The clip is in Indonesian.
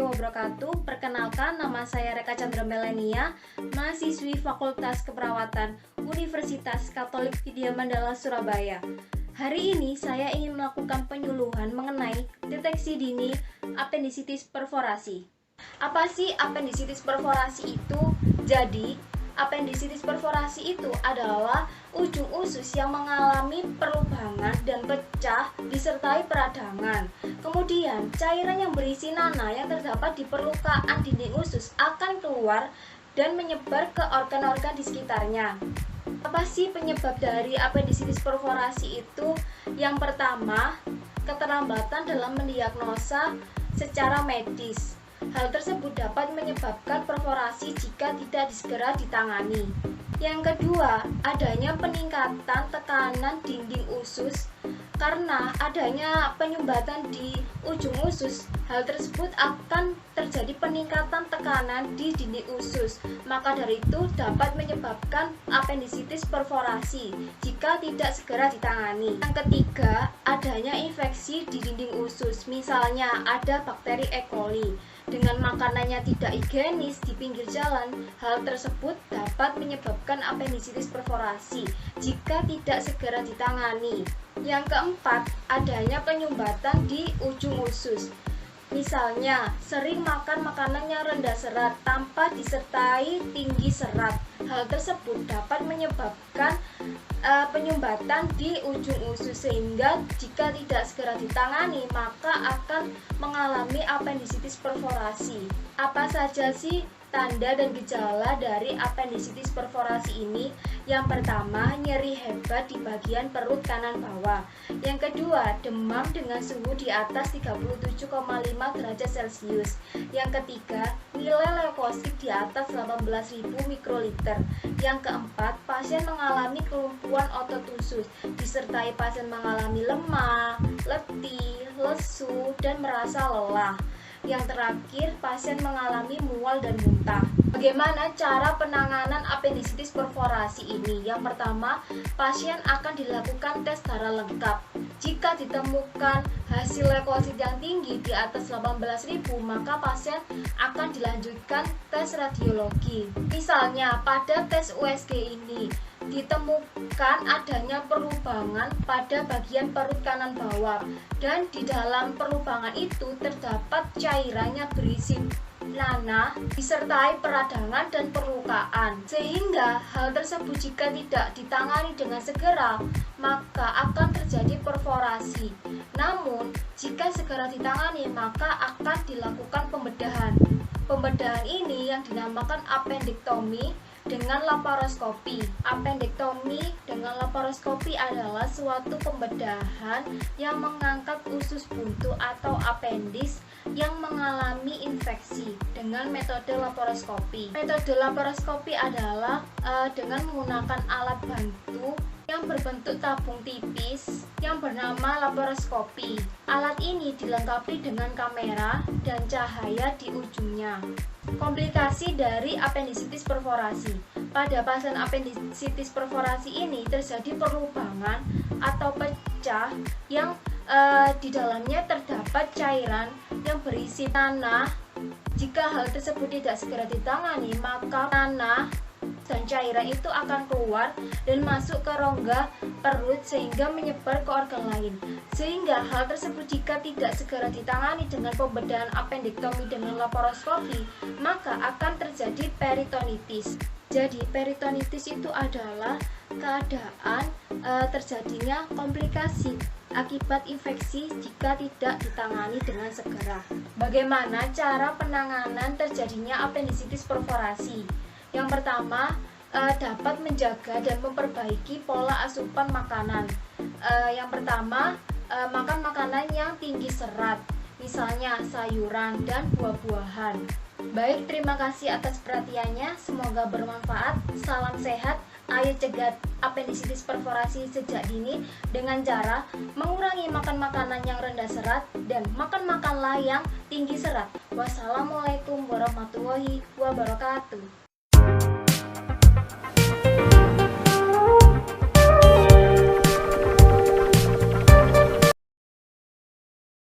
wabarakatuh. Perkenalkan, nama saya Reka Chandra Melenia, mahasiswi Fakultas Keperawatan Universitas Katolik Vidya Mandala Surabaya. Hari ini saya ingin melakukan penyuluhan mengenai deteksi dini apendisitis perforasi. Apa sih apendisitis perforasi itu? Jadi, apendisitis perforasi itu adalah ujung usus yang mengalami pelubangan dan pecah disertai peradangan. Kemudian, cairan yang berisi nanah yang terdapat di permukaan dinding usus akan keluar dan menyebar ke organ-organ di sekitarnya. Apa sih penyebab dari apendisitis perforasi itu? Yang pertama, keterlambatan dalam mendiagnosa secara medis. Hal tersebut dapat menyebabkan perforasi jika tidak segera ditangani. Yang kedua, adanya peningkatan tekanan dinding usus. Karena adanya penyumbatan di ujung usus, hal tersebut akan terjadi peningkatan tekanan di dinding usus. Maka dari itu dapat menyebabkan apendisitis perforasi jika tidak segera ditangani. Yang ketiga, adanya infeksi di dinding usus. Misalnya ada bakteri E. coli. Dengan makanannya tidak higienis di pinggir jalan, hal tersebut dapat menyebabkan apendisitis perforasi jika tidak segera ditangani. Yang keempat, adanya penyumbatan di ujung usus. Misalnya, sering makan makanan yang rendah serat tanpa disertai tinggi serat. Hal tersebut dapat menyebabkan penyumbatan di ujung usus, sehingga jika tidak segera ditangani maka akan mengalami apendisitis perforasi. Apa saja sih tanda dan gejala dari apendisitis perforasi ini? Yang pertama, nyeri hebat di bagian perut kanan bawah. Yang kedua, demam dengan suhu di atas 37,5 derajat Celcius. Yang ketiga, nilai leukosit di atas 18.000 mikroliter. Yang keempat, pasien mengalami kelumpuhan otot usus, disertai pasien mengalami lemah, letih, lesu, dan merasa lelah. Yang terakhir, pasien mengalami mual dan muntah. Bagaimana cara penanganan apendisitis perforasi ini? Yang pertama, pasien akan dilakukan tes darah lengkap. Jika ditemukan hasil leukosit yang tinggi di atas 18.000, maka pasien akan dilanjutkan tes radiologi. Misalnya, pada tes USG ini ditemukan adanya pelubangan pada bagian perut kanan bawah, dan di dalam pelubangan itu terdapat cairannya berisi nanah disertai peradangan dan perlukaan, sehingga hal tersebut jika tidak ditangani dengan segera maka akan terjadi perforasi. Namun jika segera ditangani maka akan dilakukan pembedahan. Pembedahan ini yang dinamakan apendektomi dengan laparoskopi. Apendektomi dengan laparoskopi adalah suatu pembedahan yang mengangkat usus buntu atau apendis yang mengalami infeksi dengan metode laparoskopi. Metode laparoskopi adalah dengan menggunakan alat bantu yang berbentuk tabung tipis yang bernama laparoskopi. Alat ini dilengkapi dengan kamera dan cahaya di ujungnya. Komplikasi dari apendisitis perforasi. Pada pasien apendisitis perforasi ini terjadi perlubangan atau pecah yang di dalamnya terdapat cairan yang berisi nanah. Jika hal tersebut tidak segera ditangani, maka nanah dan cairan itu akan keluar dan masuk ke rongga perut sehingga menyebar ke organ lain. Sehingga hal tersebut jika tidak segera ditangani dengan pembedahan apendektomi dengan laparoskopi, maka akan terjadi peritonitis. Jadi peritonitis itu adalah keadaan terjadinya komplikasi akibat infeksi jika tidak ditangani dengan segera. Bagaimana cara penanganan terjadinya apendisitis perforasi? Yang pertama, dapat menjaga dan memperbaiki pola asupan makanan. Yang pertama, makan makanan yang tinggi serat, misalnya sayuran dan buah-buahan. Baik, terima kasih atas perhatiannya. Semoga bermanfaat. Salam sehat. Ayo cegah apendisitis perforasi sejak dini dengan cara mengurangi makan makanan yang rendah serat dan makanlah yang tinggi serat. Wassalamualaikum warahmatullahi wabarakatuh.